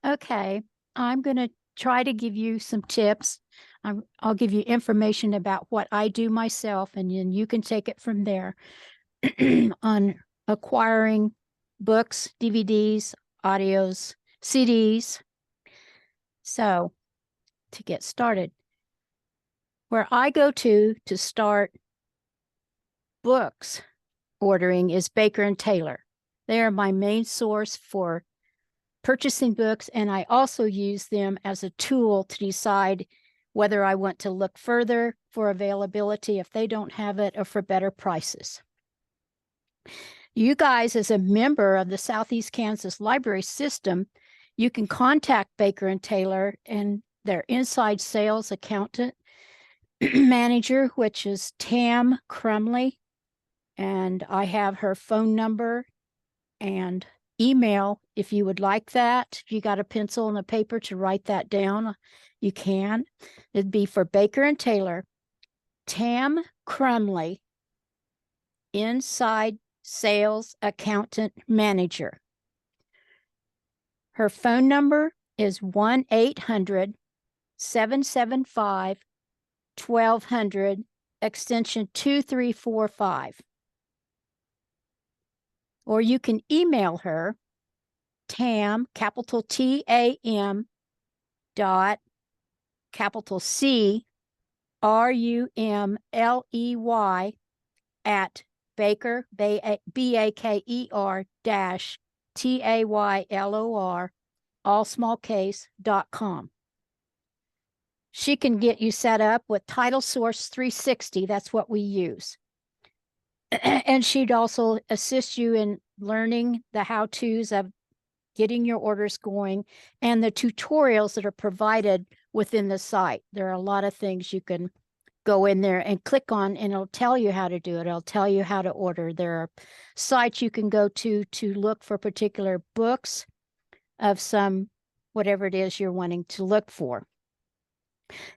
Okay, I'm going to try to give you some tips. I'll give you information about what I do myself, and then you can take it from there on acquiring books, DVDs, audios, CDs. So, to get started, where I go to start books ordering is Baker and Taylor. They are my main source for purchasing books, and I also use them as a tool to decide whether I want to look further for availability if they don't have it, or for better prices. You guys, as a member of the Southeast Kansas Library System, you can contact Baker and Taylor and their inside sales accountant manager, which is Tam Crumley, and I have her phone number and email if you would like that. If you got a pencil and a paper to write that down, you can. It'd be for Baker and Taylor, Tam Crumley, inside sales accountant manager. Her phone number is 1-800-775-1200, extension 2345. Or you can email her, Tam, capital T-A-M, dot, capital C-R-U-M-L-E-Y, at Baker, B-A-K-E-R dash T-A-Y-L-O-R, all small case, .com. She can get you set up with Title Source 360. That's what we use. And she'd also assist you in learning the how-tos of getting your orders going and the tutorials that are provided within the site. There are a lot of things you can go in there and click on, and it'll tell you how to do it. It'll tell you how to order. There are sites you can go to look for particular books of some, whatever it is you're wanting to look for.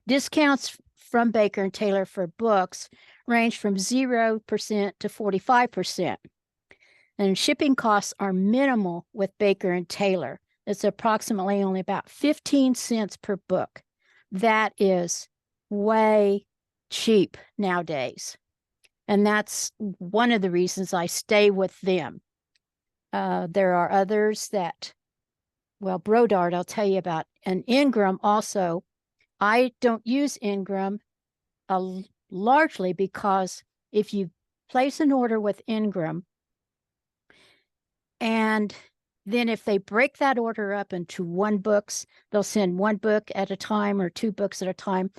Discounts from Baker and Taylor for books range from 0% to 45%. And shipping costs are minimal with Baker and Taylor. It's approximately only about 15 cents per book. That is way cheap nowadays. And that's one of the reasons I stay with them. There are others that, well, Brodart, I'll tell you about, and Ingram also. I don't use Ingram largely because if you place an order with Ingram, and then if they break that order up into one books, they'll send one book at a time or two books at a time.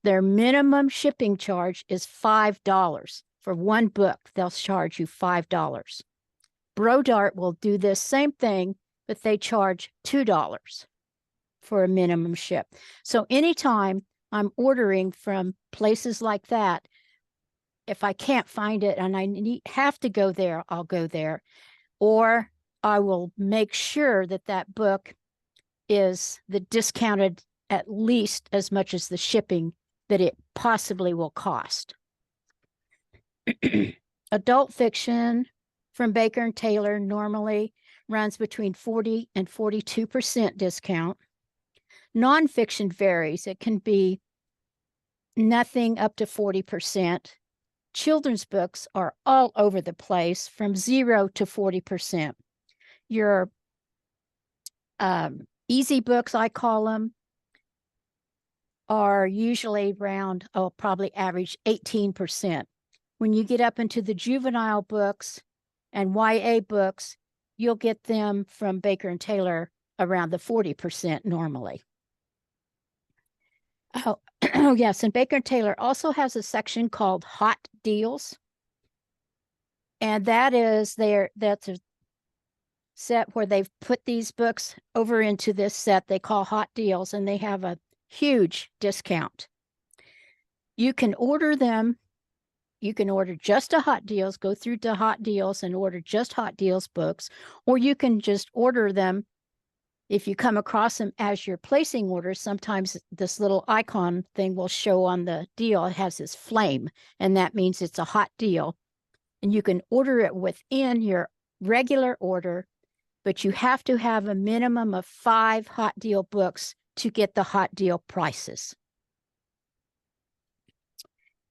Their minimum shipping charge is $5. For one book, they'll charge you $5. Brodart will do this same thing, but they charge $2 for a minimum ship. So anytime I'm ordering from places like that, if I can't find it and I have to go there, I'll go there. Or I will make sure that that book is discounted at least as much as the shipping that it possibly will cost. Adult fiction from Baker and Taylor normally runs between 40 and 42% discount. Nonfiction varies. It can be nothing up to 40%. Children's books are all over the place from 0 to 40%. Your easy books, I call them, are usually around, probably average 18%. When you get up into the juvenile books and YA books, you'll get them from Baker and Taylor around the 40% normally. Oh, yes, and Baker and Taylor also has a section called Hot Deals. And that's a set where they've put these books over into this set they call Hot Deals, and they have a huge discount. You can order them. You can order just a Hot Deals, go through to Hot Deals and order just Hot Deals books, or you can just order them. If you come across them as you're placing orders, sometimes this little icon thing will show on the deal. It has this flame, and that means it's a hot deal. And you can order it within your regular order, but you have to have a minimum of 5 hot deal books to get the hot deal prices.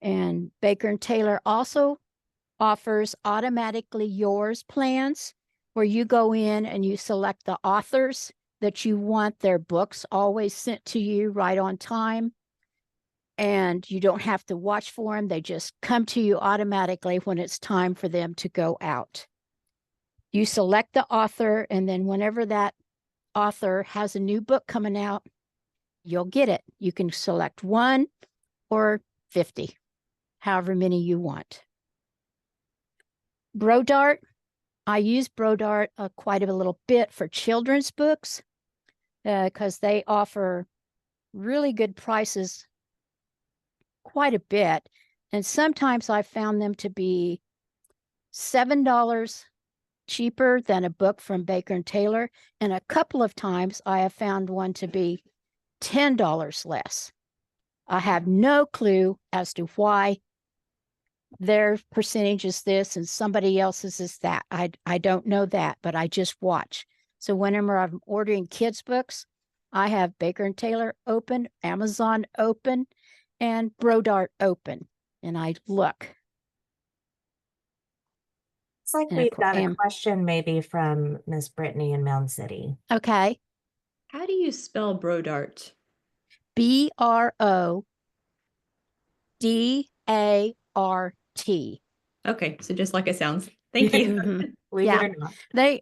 And Baker and Taylor also offers automatically yours plans, where you go in and you select the authors that you want their books always sent to you right on time. And you don't have to watch for them. They just come to you automatically when it's time for them to go out. You select the author, and then whenever that author has a new book coming out, you'll get it. You can select 1 or 50, however many you want. Brodart, I use Brodart quite a little bit for children's books because they offer really good prices quite a bit. And sometimes I found them to be $7 cheaper than a book from Baker and Taylor. And a couple of times I have found one to be $10 less. I have no clue as to why their percentage is this and somebody else's is that. I don't know that, but I just watch. So whenever I'm ordering kids' books, I have Baker and Taylor open, Amazon open, and Brodart open, and I look. It's like we've got a question maybe from Miss Brittany in Mound City. Okay. How do you spell Brodart? Brodart. Okay, so just like it sounds. Thank you. Mm-hmm. Yeah,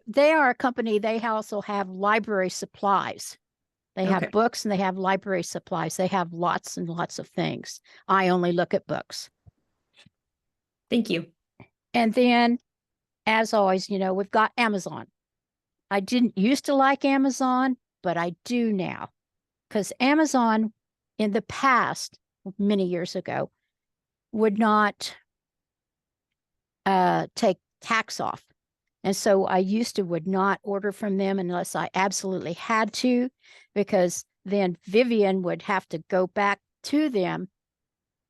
they are a company. They also have library supplies. They have books and they have library supplies. They have lots and lots of things. I only look at books. Thank you. And then, as always, you know, we've got Amazon. I didn't used to like Amazon, but I do now, because Amazon in the past, many years ago, would not take tax off. And so I would not order from them unless I absolutely had to, because then Vivian would have to go back to them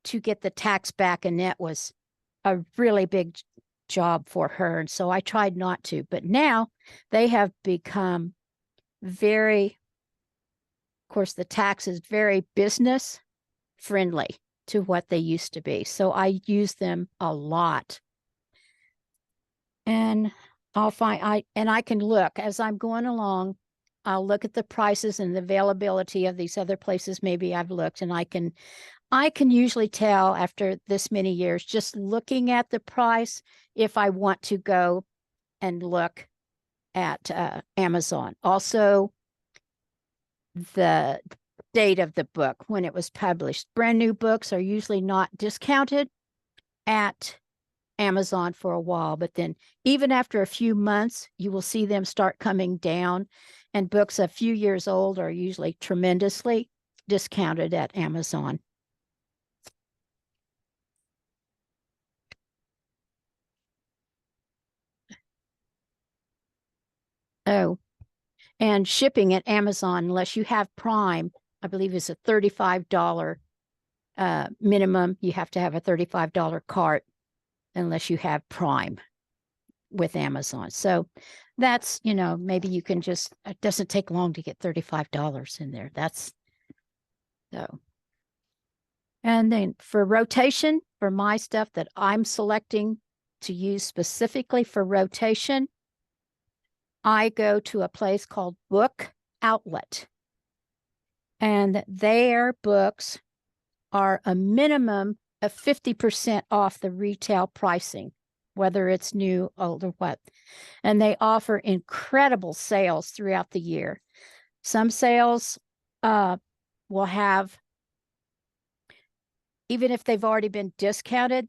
to get the tax back. And that was a really big job for her. And so I tried not to. But now they have become very, of course, the tax is very business friendly to what they used to be. So I use them a lot. And I can look as I'm going along. I'll look at the prices and the availability of these other places. Maybe I've looked, and I can usually tell after this many years, just looking at the price, if I want to go and look at Amazon. Also, the date of the book when it was published. Brand new books are usually not discounted at Amazon for a while, but then even after a few months, you will see them start coming down, and books a few years old are usually tremendously discounted at Amazon. Oh, and shipping at Amazon, unless you have Prime, I believe is a $35 minimum. You have to have a $35 cart unless you have Prime with Amazon. So that's, you know, maybe you can just, it doesn't take long to get $35 in there. That's so. And then for rotation, for my stuff that I'm selecting to use specifically for rotation, I go to a place called Book Outlet. And their books are a minimum of 50% off the retail pricing, whether it's new, old, or what. And they offer incredible sales throughout the year. Some sales will have, even if they've already been discounted,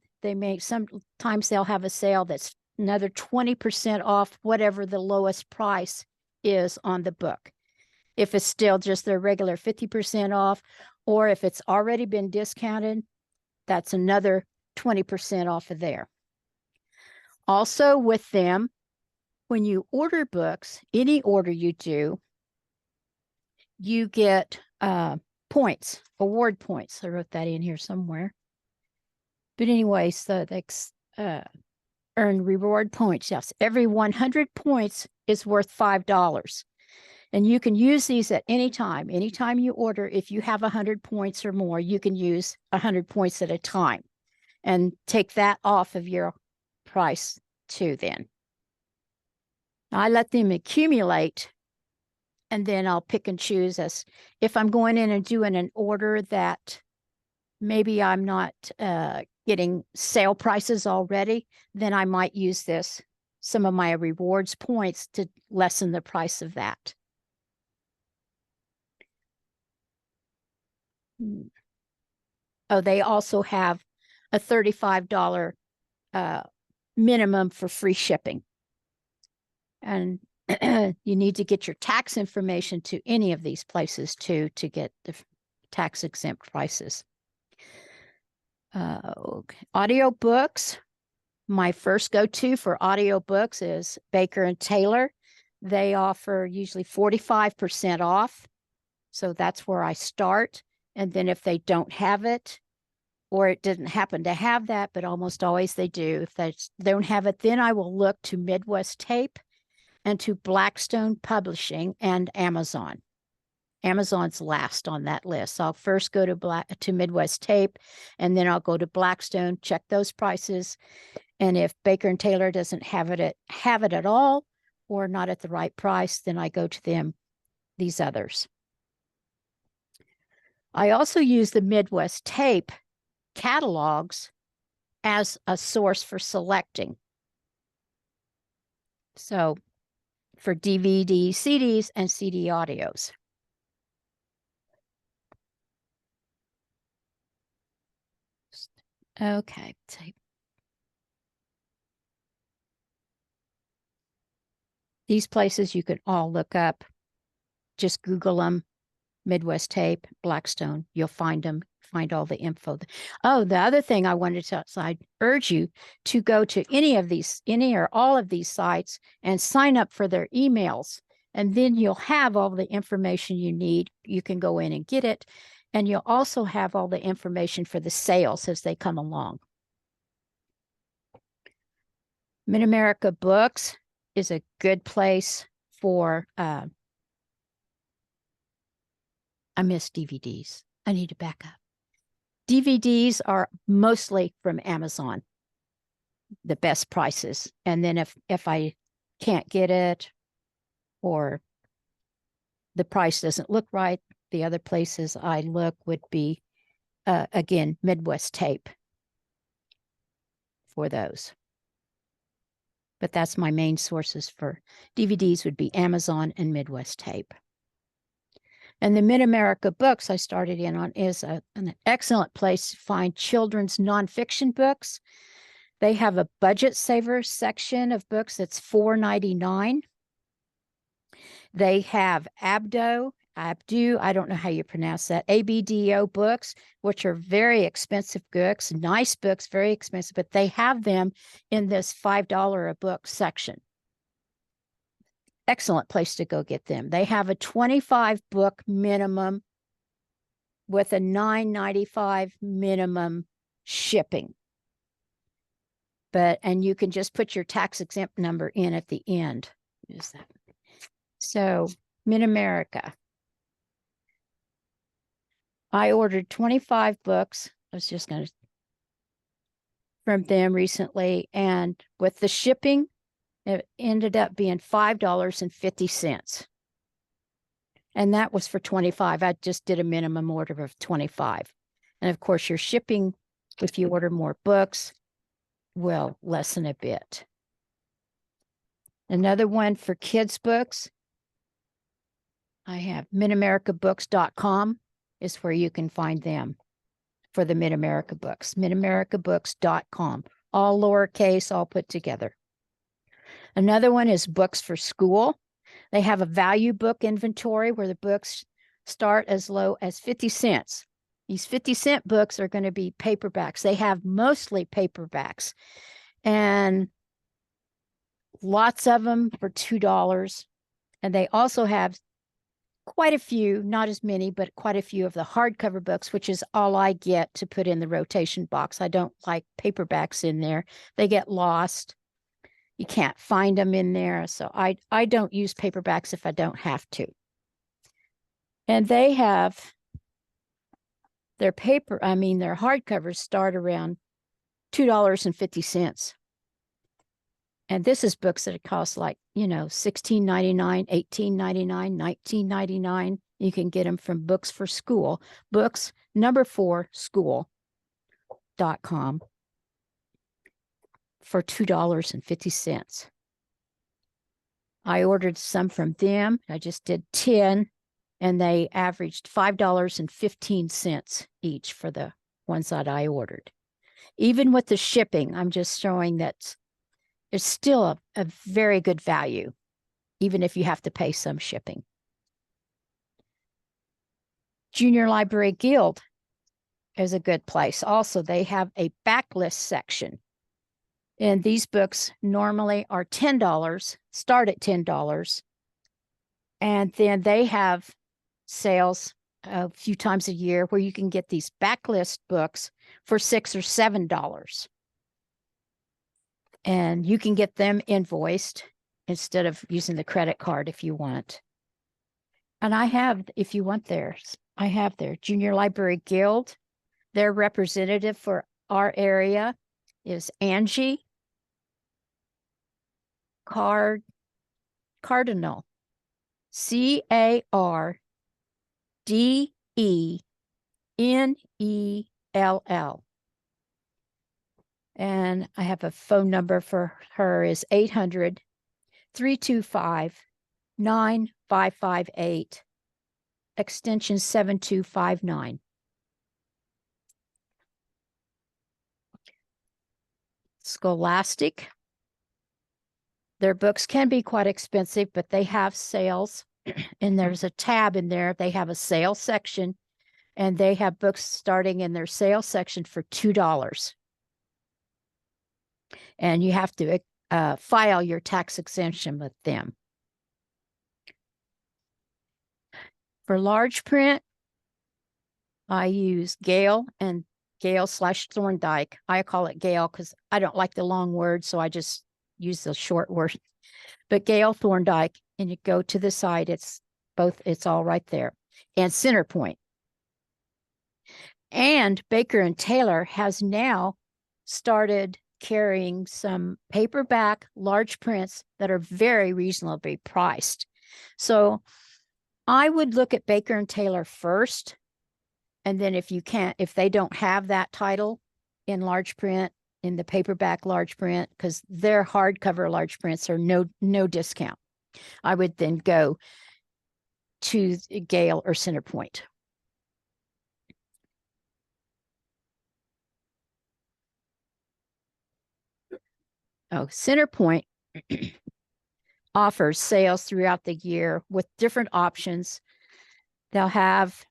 sometimes they'll have a sale that's another 20% off whatever the lowest price is on the book. If it's still just their regular 50% off, or if it's already been discounted, that's another 20% off of there. Also with them, when you order books, any order you do, you get points, award points. I wrote that in here somewhere. But anyway, so earn reward points. Yes, every 100 points is worth $5. And you can use these at any time. Anytime you order, if you have 100 points or more, you can use 100 points at a time and take that off of your price too then. I let them accumulate, and then I'll pick and choose as if I'm going in and doing an order that maybe I'm not getting sale prices already, then I might use some of my rewards points to lessen the price of that. Oh, they also have a $35 minimum for free shipping. And you need to get your tax information to any of these places too to get the tax exempt prices. Okay. Audiobooks. My first go-to for audiobooks is Baker and Taylor. They offer usually 45% off. So that's where I start. And then if they don't have it, or it didn't happen to have that, but almost always they do. If they don't have it, then I will look to Midwest Tape and to Blackstone Publishing and Amazon. Amazon's last on that list. So I'll first go to Midwest Tape, and then I'll go to Blackstone, check those prices. And if Baker and Taylor doesn't have it at all, or not at the right price, then I go to these others. I also use the Midwest Tape catalogs as a source for selecting. So for DVD, CDs, and CD audios. Okay. These places you can all look up. Just Google them. Midwest Tape, Blackstone. You'll find them. Find all the info. Oh, the other thing I wanted to so I urge you to go to any or all of these sites and sign up for their emails. And then you'll have all the information you need. You can go in and get it. And you'll also have all the information for the sales as they come along. Mid-America Books is a good place for, I miss DVDs. I need to back up. DVDs are mostly from Amazon, the best prices. And then if I can't get it or the price doesn't look right, the other places I look would be, again, Midwest Tape for those. But that's my main sources for DVDs would be Amazon and Midwest Tape. And the Mid-America Books I started in on is an excellent place to find children's nonfiction books. They have a budget saver section of books that's $4.99. They have Abdu, I don't know how you pronounce that, ABDO books, which are very expensive books, nice books, very expensive, but they have them in this $5 a book section. Excellent place to go get them. They have a 25 book minimum with a $9.95 minimum shipping. And you can just put your tax exempt number in at the end. Use that. So Mid-America. I ordered 25 books. I was just going to from them recently. And with the shipping, it ended up being $5.50. And that was for 25. I just did a minimum order of 25. And of course, your shipping, if you order more books, will lessen a bit. Another one for kids' books, I have midamericabooks.com is where you can find them for the Mid-America Books. midamericabooks.com, all lowercase, all put together. Another one is Books for School. They have a value book inventory where the books start as low as 50 cents. These 50-cent books are going to be paperbacks. They have mostly paperbacks and lots of them for $2. And they also have quite a few, not as many, but quite a few of the hardcover books, which is all I get to put in the rotation box. I don't like paperbacks in there. They get lost. You can't find them in there. So I don't use paperbacks if I don't have to. And they have their their hardcovers start around $2.50. And this is books that cost like, $16.99, $18.99, $19.99. You can get them from Books for School, books4school.com for $2.50. I ordered some from them. I just did 10, and they averaged $5.15 each for the ones that I ordered. Even with the shipping, I'm just showing that it's still a very good value, even if you have to pay some shipping. Junior Library Guild is a good place. Also, they have a backlist section. And these books normally are $10, start at $10. And then they have sales a few times a year where you can get these backlist books for $6 or $7. And you can get them invoiced instead of using the credit card if you want. And I have, if you want theirs, I have their Junior Library Guild. Their representative for our area is Angie Cardinal, CARDENELL. And I have a phone number for her is 800-325-9558, extension 7259. Scholastic. Their books can be quite expensive, but they have sales. And there's a tab in there. They have a sale section, and they have books starting in their sale section for $2. And you have to file your tax exemption with them. For large print, I use Gale and Gale/Thorndike. I call it Gale because I don't like the long word, so I just use the short word. But Gale Thorndike, and you go to the site, it's all right there. And Centerpoint. And Baker & Taylor has now started carrying some paperback large prints that are very reasonably priced. So I would look at Baker & Taylor first. And then if they don't have that title in large print, in the paperback large print, because their hardcover large prints are no discount, I would then go to Gale or Centerpoint. Oh, Centerpoint offers sales throughout the year with different options. They'll have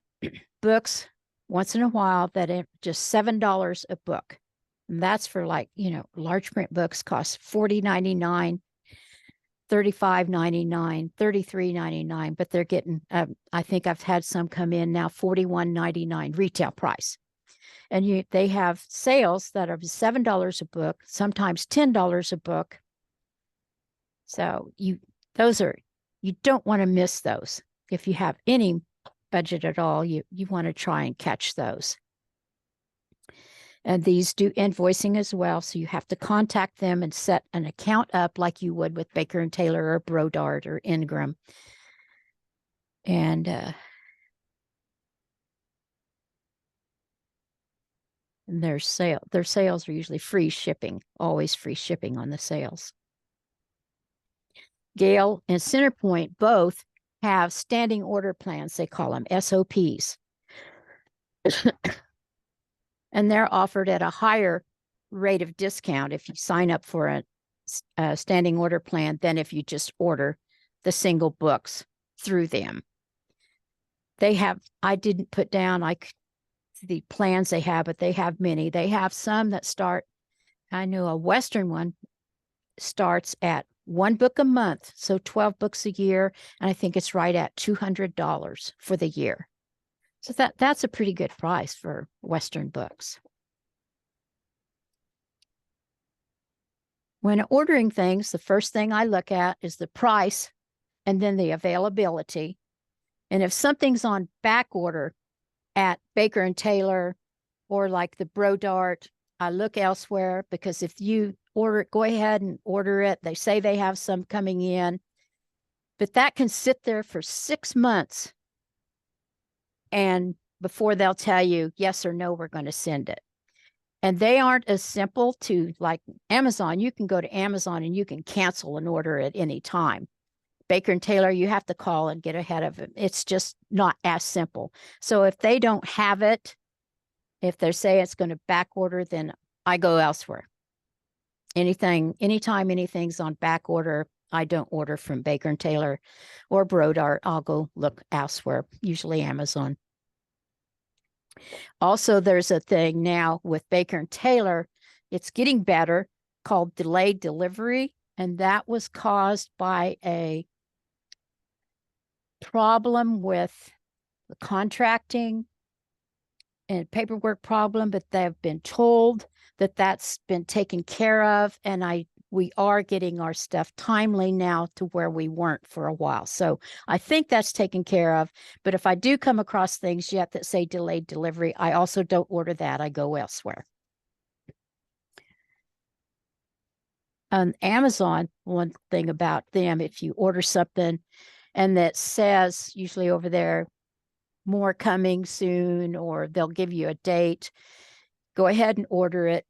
books once in a while that are just $7 a book. And that's for large print books cost $40.99, $35.99, $33.99, but they're getting, I think I've had some come in now, $41.99 retail price. And they have sales that are $7 a book, sometimes $10 a book. So you don't want to miss those. If you have any budget at all, you want to try and catch those. And these do invoicing as well. So you have to contact them and set an account up like you would with Baker & Taylor or Brodart or Ingram. And their sales are usually free shipping, always free shipping on the sales. Gale and Centerpoint both have standing order plans. They call them SOPs. And they're offered at a higher rate of discount if you sign up for a standing order plan than if you just order the single books through them. I didn't put down the plans they have, but they have many. They have some that start, I know a Western one starts at 1 book a month, so 12 books a year, and I think it's right at $200 for the year. So that's a pretty good price for Western books. When ordering things, the first thing I look at is the price and then the availability. And if something's on back order at Baker and Taylor or like the Brodart, I look elsewhere, because if you order it, go ahead and order it. They say they have some coming in, but that can sit there for 6 months and before they'll tell you yes or no, we're going to send it. And they aren't as simple to like Amazon. You can go to Amazon and you can cancel an order at any time. Baker and Taylor, you have to call and get ahead of it. It's just not as simple. So if they don't have it, if they say it's going to back order, then I go elsewhere. Anytime anything's on back order, I don't order from Baker and Taylor or Brodart. I'll go look elsewhere, usually Amazon. Also, there's a thing now with Baker and Taylor, it's getting better, called delayed delivery. And that was caused by a problem with the contracting and paperwork problem, but they've been told that that's been taken care of. And we are getting our stuff timely now to where we weren't for a while. So I think that's taken care of. But if I do come across things yet that say delayed delivery, I also don't order that. I go elsewhere. On Amazon, one thing about them, if you order something and that says usually over there, more coming soon, or they'll give you a date, go ahead and order it.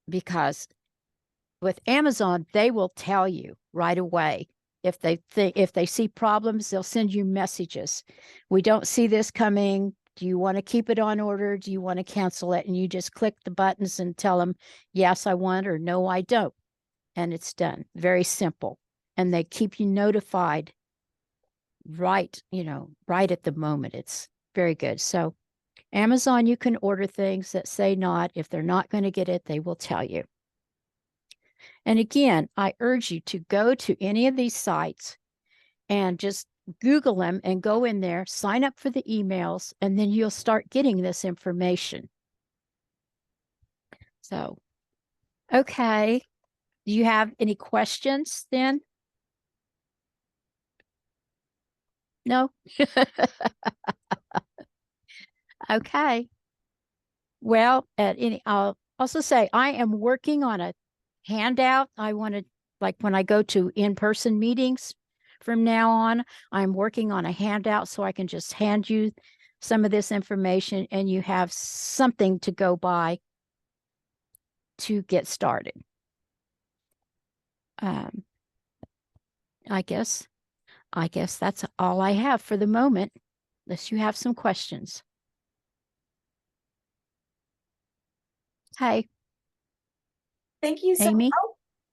Because with Amazon, they will tell you right away. If they see problems, they'll send you messages. We don't see this coming. Do you want to keep it on order? Do you want to cancel it? And you just click the buttons and tell them, yes, I want, or no, I don't. And it's done. Very simple. And they keep you notified right at the moment. It's very good. So Amazon, you can order things that say not. If they're not going to get it, they will tell you. And again, I urge you to go to any of these sites and just Google them and go in there, sign up for the emails, and then you'll start getting this information. So, okay. Do you have any questions then? No? Okay. Well, I'll also say I am working on a handout. I want to, like when I go to in-person meetings from now on, I'm working on a handout so I can just hand you some of this information and you have something to go by to get started. I guess that's all I have for the moment, unless you have some questions. Hi. Thank you so Amy? much.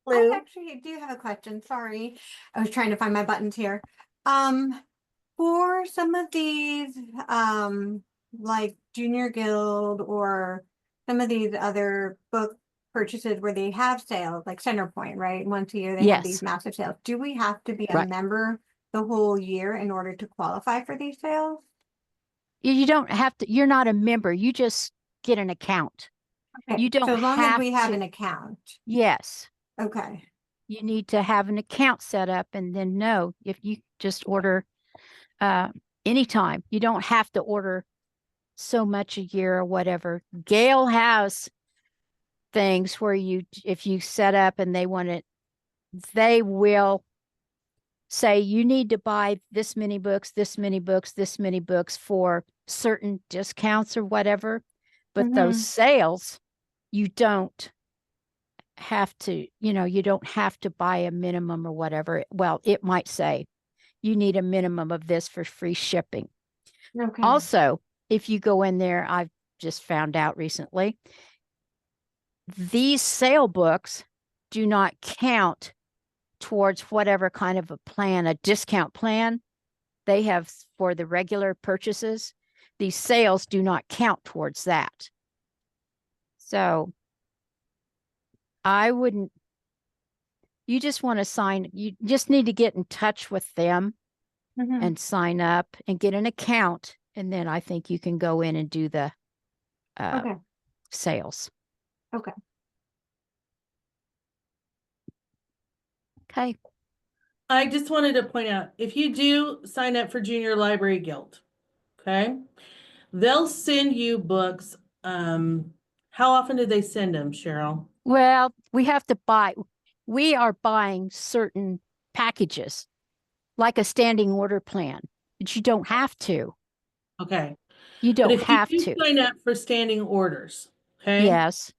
Lou? I actually do have a question. Sorry. I was trying to find my buttons here. For some of these, like Junior Guild or some of these other book purchases where they have sales, like Centerpoint, right? Once a year they have Yes. these massive sales. Do we have to be a Right. member the whole year in order to qualify for these sales? You don't have to, you're not a member. You just get an account. Okay. You don't so as long as have we have to- an account. Yes. Okay. You need to have an account set up, and then no, if you just order anytime, you don't have to order so much a year or whatever. Gail has things where if you set up and they want it, they will say you need to buy this many books, this many books, this many books for certain discounts or whatever. But those sales, you don't have to, you don't have to buy a minimum or whatever. Well, it might say you need a minimum of this for free shipping. Okay. Also, if you go in there, I've just found out recently, these sale books do not count towards whatever kind of a plan, a discount plan they have for the regular purchases. These sales do not count towards that. So I wouldn't, you just want to you just need to get in touch with them and sign up and get an account. And then I think you can go in and do the Okay. sales. Okay. Okay. I just wanted to point out, if you do sign up for Junior Library Guild, okay, they'll send you books. How often do they send them, Cheryl? Well, we are buying certain packages, like a standing order plan, but you don't have to. Okay. You But don't if have you to. do sign up for standing orders, okay? Yes.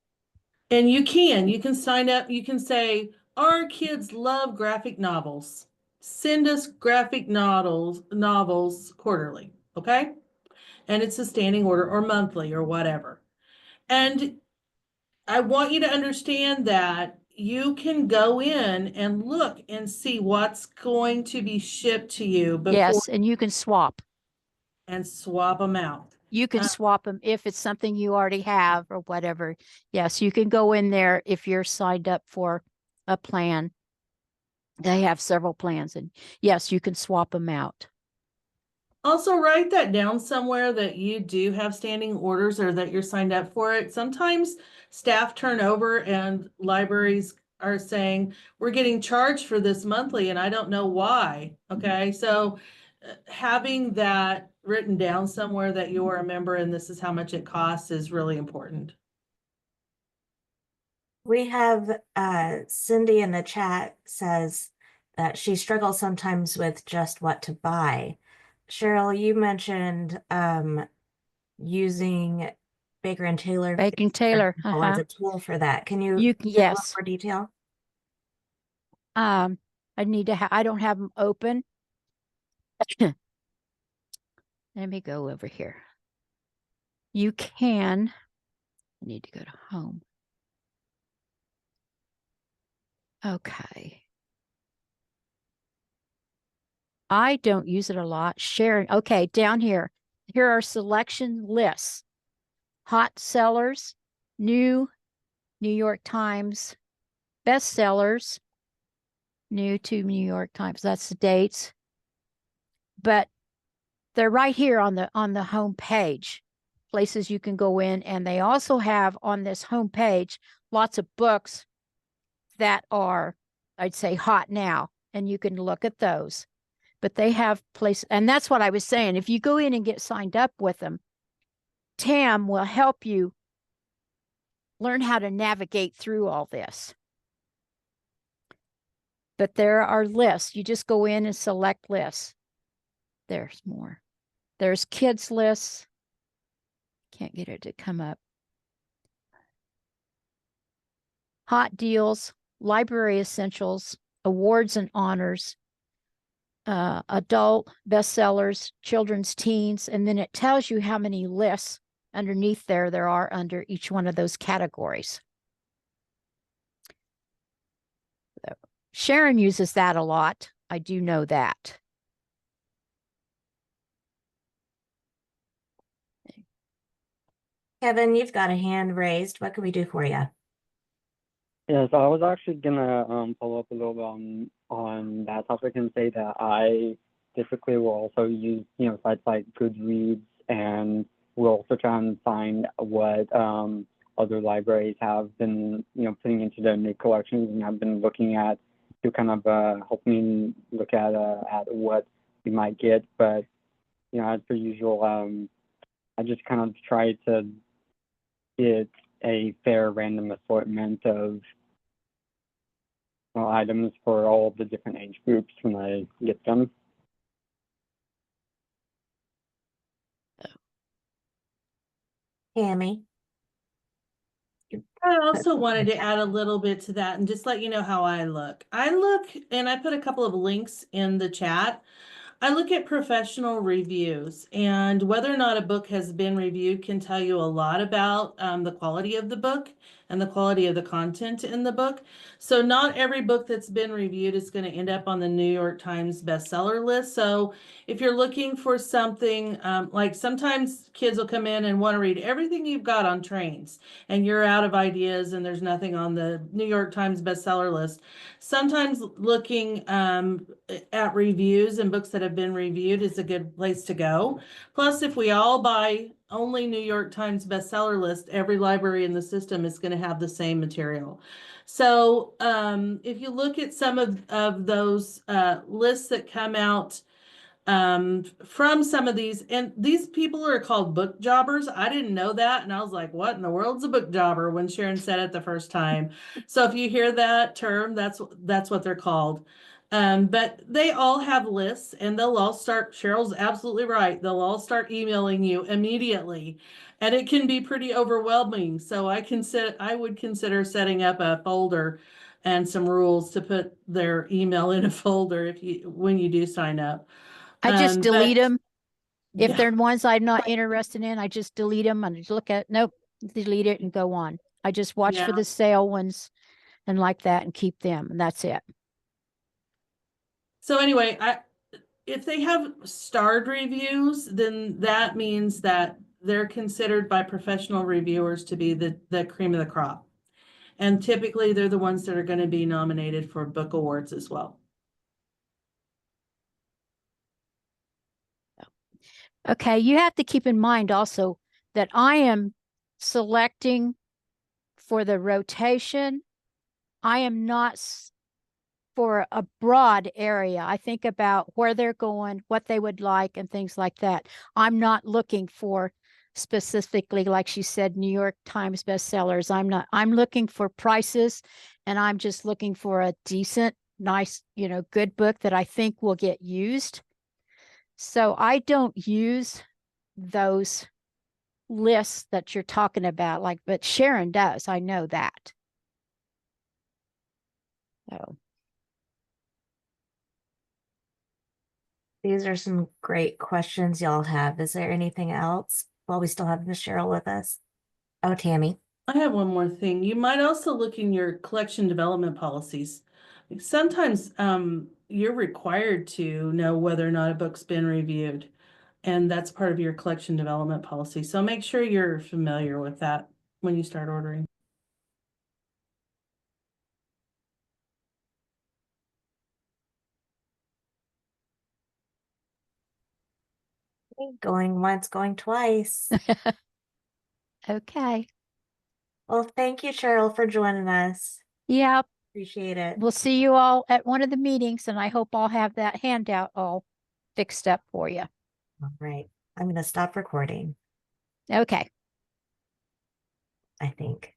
And you can sign up, you can say, our kids love graphic novels. Send us graphic novels quarterly, okay? And it's a standing order or monthly or whatever. And I want you to understand that you can go in and look and see what's going to be shipped to you before Yes. And you can swap. and swap them out. You can swap them if it's something you already have or whatever. Yes, you can go in there if you're signed up for a plan. They have several plans, and yes, you can swap them out. Also, write that down somewhere that you do have standing orders or that you're signed up for it. Sometimes staff turnover and libraries are saying, we're getting charged for this monthly and I don't know why. Okay, so having that written down somewhere that you are a member and this is how much it costs is really important. We have Cindy in the chat says that she struggles sometimes with just what to buy. Cheryl, you mentioned using Baker and Taylor as a tool for that. Can you give a little more detail? I don't have them open. Let me go over here. You can, I need to go to home. Okay. I don't use it a lot. Sharing. Okay, down here. Here are selection lists. Hot sellers, new New York Times bestsellers, new to New York Times. That's the dates. But they're right here on the home page. Places you can go in, and they also have on this home page lots of books that are, I'd say, hot now, and you can look at those. But they have places, and that's what I was saying. If you go in and get signed up with them, Tam will help you learn how to navigate through all this. But there are lists. You just go in and select lists. There's more. There's kids lists. Can't get it to come up. Hot deals, library essentials, awards and honors, adult bestsellers, children's teens, and then it tells you how many lists underneath there are under each one of those categories. So Sharon uses that a lot. I do know that. Kevin, you've got a hand raised. What can we do for you? Yeah, so I was actually gonna follow up a little bit on that topic and say that I typically will also use sites like Goodreads, and we'll also try and find what other libraries have been putting into their new collections and have been looking at to kind of help me look at what we might get. But as per usual, I just kind of try to get a fair random assortment of items for all of the different age groups when I get them. Tammy. I also wanted to add a little bit to that and just let you know how I look. I look, and I put a couple of links in the chat. I look at professional reviews, and whether or not a book has been reviewed can tell you a lot about the quality of the book and the quality of the content in the book. So not every book that's been reviewed is going to end up on the New York Times bestseller list. So if you're looking for something, like sometimes kids will come in and want to read everything you've got on trains, and you're out of ideas and there's nothing on the New York Times bestseller list. Sometimes looking at reviews and books that have been reviewed is a good place to go. Plus, if we all buy only New York Times bestseller list, every library in the system is going to have the same material. So if you look at some of those lists that come out from some of these, and these people are called book jobbers. I didn't know that. And I was like, what in the world's a book jobber when Sharon said it the first time. So if you hear that term, that's what they're called. But they all have lists and they'll all start, Cheryl's absolutely right. They'll all start emailing you immediately. And it can be pretty overwhelming. So I would consider setting up a folder and some rules to put their email in a folder when you do sign up. I just delete But- them. If Yeah. they're ones I'm not interested in, I just delete them and just look at, nope, delete it and go on. I just watch for Yeah. the sale ones and like that and keep them, and that's it. So anyway, if they have starred reviews, then that means that they're considered by professional reviewers to be the cream of the crop. And typically they're the ones that are going to be nominated for book awards as well. Okay, you have to keep in mind also that I am selecting for the rotation. I am not for a broad area. I think about where they're going, what they would like, and things like that. I'm not looking for specifically, like she said, New York Times bestsellers. I'm looking for prices, and I'm just looking for a decent, nice, good book that I think will get used. So I don't use those lists that you're talking about, but Sharon does. I know that. So These are some great questions y'all have. Is there anything else while we still have Miss Cheryl with us? Oh, Tammy. I have one more thing. You might also look in your collection development policies. Sometimes you're required to know whether or not a book's been reviewed, and that's part of your collection development policy. So make sure you're familiar with that when you start ordering. Going once, going twice. okay. Well, thank you, Cheryl, for joining us. Yeah, Appreciate it. we'll see you all at one of the meetings, and I hope I'll have that handout all fixed up for you. All right. I'm going to stop recording, Okay. I think.